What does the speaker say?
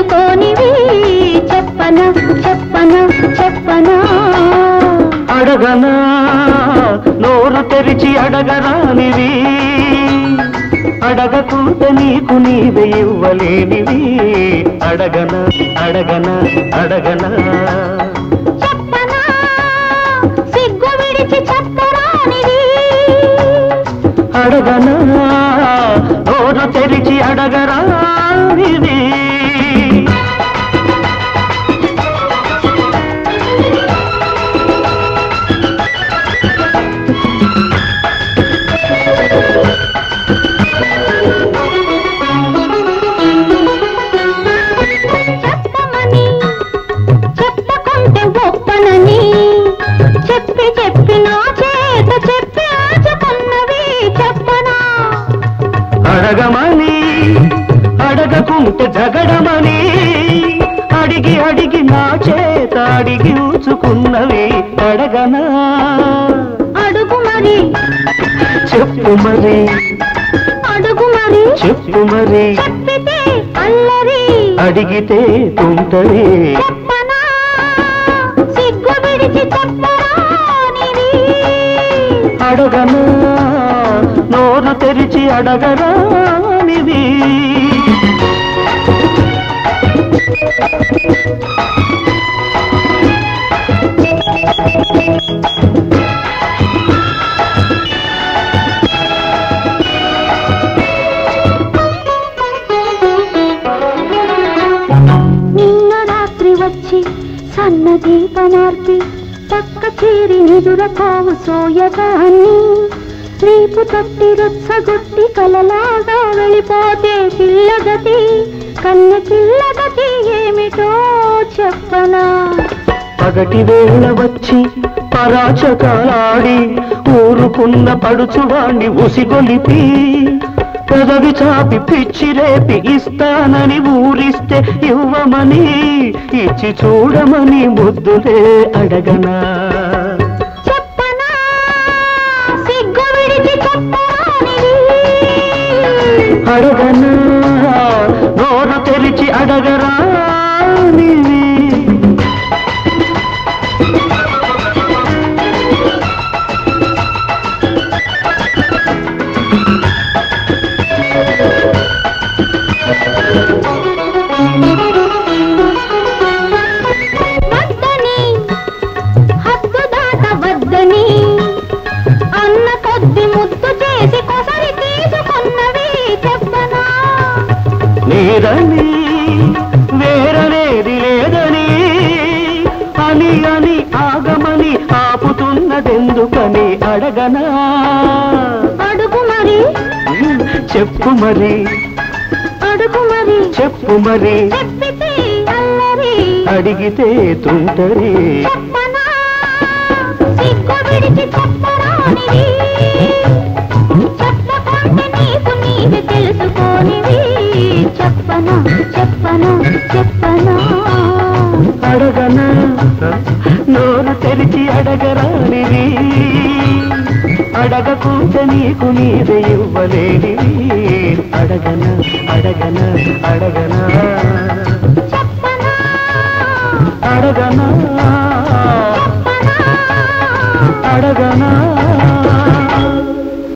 తెలుసుకోనివి చెప్పనా చెప్పనా చెప్పనా అడగనా నోరు తెరిచి అడగరానివి అడగకుంటే నీకు నీవే ఇవ్వలేనివి అడగనా అడగనా అడగనా చెప్పనా సిగ్గు విడిచి చెప్పరానివి అడగనా నోరు తెరిచి అడగరానివి చెప్పమని చెప్పుకుంటే గొప్పనని చెప్పి చెప్పి నా చేత చెప్పి ఆచుకున్నవి చెప్పనా అడగమని అడగకుంటే జగడమని అడిగి అడిగి నా చేత అడిగి ఉంచుకున్నవి అడగనా అడుగు మరి చెప్పు మరి అడుగు మరి చెప్పు మరి చెప్పితే అల్లరి అడిగితే తుంటరి చెప్పనా సిగ్గు విడిచి చెప్పరానివి అడగనా నోరు తెరిచి అడగరానివి నిన్న రాత్రి వచ్చి సన్న దీపమార్పి పక్క చేరి నిదురపోవు సోయగాన్ని రేపు తట్టి రుచ్చగొట్టి కలలాగా వెళ్ళిపోతే పిల్లగతి కన్న పిల్లగతి ఏమిటో చెప్పనా పగటి వేళ వచ్చి పరాచకాలాడి ఊరుకున్న పడుచువాణ్ణి ఉసిగొలిపి పెదవి చాపి పిచ్చి రేపి ఇస్తానని ఊరిస్తే ఇవ్వమని ఇచ్చి చూడమని ముద్దులే అడగనా చెప్పనా సిగ్గు విడిచి చెప్పరానివి అడగనా నోరు తెరిచి అడగరానివి వద్దని హద్దు దాట వద్దని అన్న కొద్ది ముద్దు చేసి కొసరి తీసుకున్నవి చెప్పనా లేదని వేరనేది లేదని అని అని ఆగమని ఆపుతున్నదెందుకని అడగనా అడుగు మరి చెప్పు మరి అడుగు మరి చెప్పు మరి చెప్పితే అల్లరి అడిగితే తుంటరి చెప్పనా సిగ్గు విడిచి చెప్పరానివి చెప్పకుంటే నీకు నీవే తెలుసుకోనివి చెప్పనా చెప్పనా చెప్పనా అడగనా నోరు తెరిచి అడగరానివి అడగకుంటే నీకు నీవే ఇవ్వలేనివి అడగనా అడగనా అడగనా చెప్పనా అడగనా చెప్పనా అడగనా